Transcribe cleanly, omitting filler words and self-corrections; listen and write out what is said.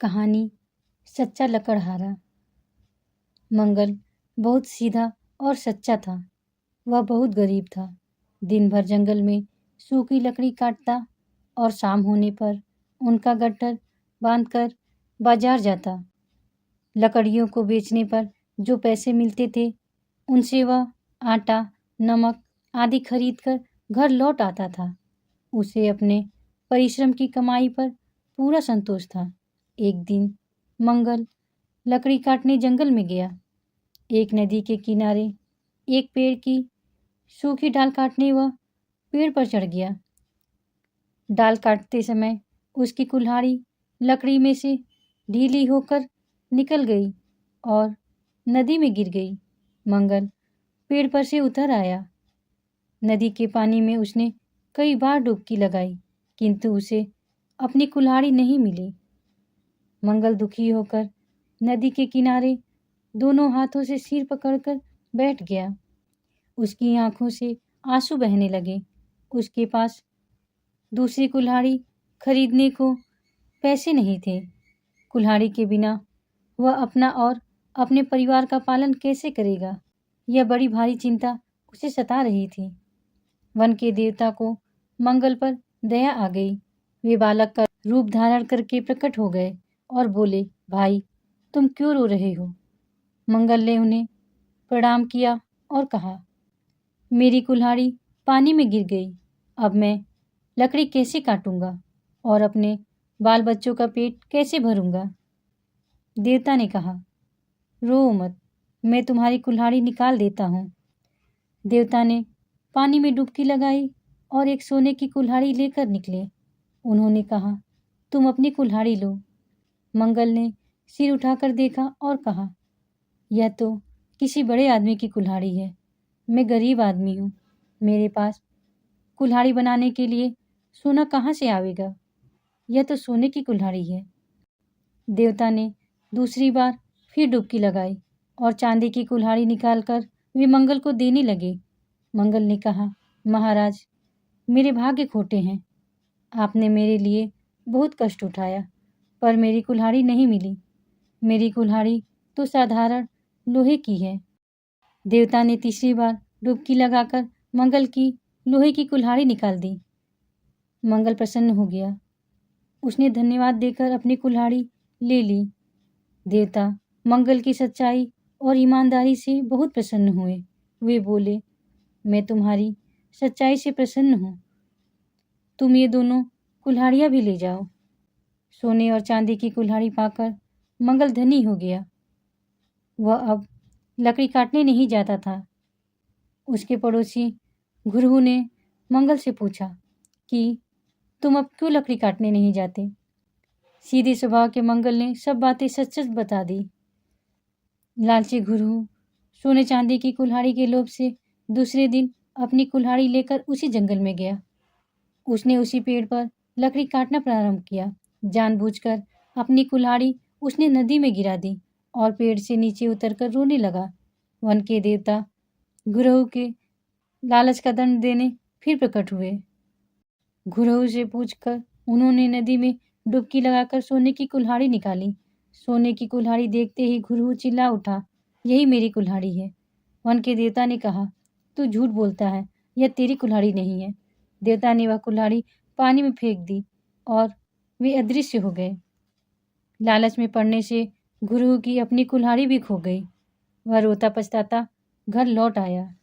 कहानी सच्चा लकड़हारा। मंगल बहुत सीधा और सच्चा था। वह बहुत गरीब था। दिन भर जंगल में सूखी लकड़ी काटता और शाम होने पर उनका गट्ठर बांधकर बाजार जाता। लकड़ियों को बेचने पर जो पैसे मिलते थे उनसे वह आटा, नमक आदि खरीदकर घर लौट आता था। उसे अपने परिश्रम की कमाई पर पूरा संतोष था। एक दिन मंगल लकड़ी काटने जंगल में गया। एक नदी के किनारे एक पेड़ की सूखी डाल काटने वह पेड़ पर चढ़ गया। डाल काटते समय उसकी कुल्हाड़ी लकड़ी में से ढीली होकर निकल गई और नदी में गिर गई। मंगल पेड़ पर से उतर आया। नदी के पानी में उसने कई बार डुबकी लगाई, किंतु उसे अपनी कुल्हाड़ी नहीं मिली। मंगल दुखी होकर नदी के किनारे दोनों हाथों से सिर पकड़कर बैठ गया। उसकी आंखों से आंसू बहने लगे। उसके पास दूसरी कुल्हाड़ी खरीदने को पैसे नहीं थे। कुल्हाड़ी के बिना वह अपना और अपने परिवार का पालन कैसे करेगा? यह बड़ी भारी चिंता उसे सता रही थी। वन के देवता को मंगल पर दया आ गई। वे बालक का रूप धारण करके प्रकट हो गए और बोले, भाई तुम क्यों रो रहे हो? मंगल ने उन्हें प्रणाम किया और कहा, मेरी कुल्हाड़ी पानी में गिर गई। अब मैं लकड़ी कैसे काटूंगा और अपने बाल बच्चों का पेट कैसे भरूंगा? देवता ने कहा, रो मत, मैं तुम्हारी कुल्हाड़ी निकाल देता हूँ। देवता ने पानी में डुबकी लगाई और एक सोने की कुल्हाड़ी लेकर निकले। उन्होंने कहा, तुम अपनी कुल्हाड़ी लो। मंगल ने सिर उठाकर देखा और कहा, यह तो किसी बड़े आदमी की कुल्हाड़ी है। मैं गरीब आदमी हूँ। मेरे पास कुल्हाड़ी बनाने के लिए सोना कहाँ से आवेगा? यह तो सोने की कुल्हाड़ी है। देवता ने दूसरी बार फिर डुबकी लगाई और चांदी की कुल्हाड़ी निकालकर वे मंगल को देने लगे। मंगल ने कहा, महाराज, मेरे भाग्य खोटे हैं। आपने मेरे लिए बहुत कष्ट उठाया, पर मेरी कुल्हाड़ी नहीं मिली। मेरी कुल्हाड़ी तो साधारण लोहे की है। देवता ने तीसरी बार डुबकी लगाकर मंगल की लोहे की कुल्हाड़ी निकाल दी। मंगल प्रसन्न हो गया। उसने धन्यवाद देकर अपनी कुल्हाड़ी ले ली। देवता मंगल की सच्चाई और ईमानदारी से बहुत प्रसन्न हुए। वे बोले, मैं तुम्हारी सच्चाई से प्रसन्न हूँ। तुम ये दोनों कुल्हाड़ियाँ भी ले जाओ। सोने और चांदी की कुल्हाड़ी पाकर मंगल धनी हो गया। वह अब लकड़ी काटने नहीं जाता था। उसके पड़ोसी घुरहु ने मंगल से पूछा कि तुम अब क्यों लकड़ी काटने नहीं जाते? सीधे स्वभाव के मंगल ने सब बातें सच सच बता दी। लालची घुरहु सोने चांदी की कुल्हाड़ी के लोभ से दूसरे दिन अपनी कुल्हाड़ी लेकर उसी जंगल में गया। उसने उसी पेड़ पर लकड़ी काटना प्रारंभ किया। जानबूझकर अपनी कुल्हाड़ी उसने नदी में गिरा दी और पेड़ से नीचे उतरकर रोने लगा। वन के देवता घुरहु के लालच का दंड देने फिर प्रकट हुए। घुरहु से पूछकर उन्होंने नदी में डुबकी लगाकर सोने की कुल्हाड़ी निकाली। सोने की कुल्हाड़ी देखते ही घुरहु चिल्ला उठा, यही मेरी कुल्हाड़ी है। वन के देवता ने कहा, तू झूठ बोलता है, यह तेरी कुल्हाड़ी नहीं है। देवता ने वह कुल्हाड़ी पानी में फेंक दी और वे अदृश्य हो गए। लालच में पड़ने से घुरहु की अपनी कुल्हाड़ी भी खो गई। वह रोता पछताता घर लौट आया।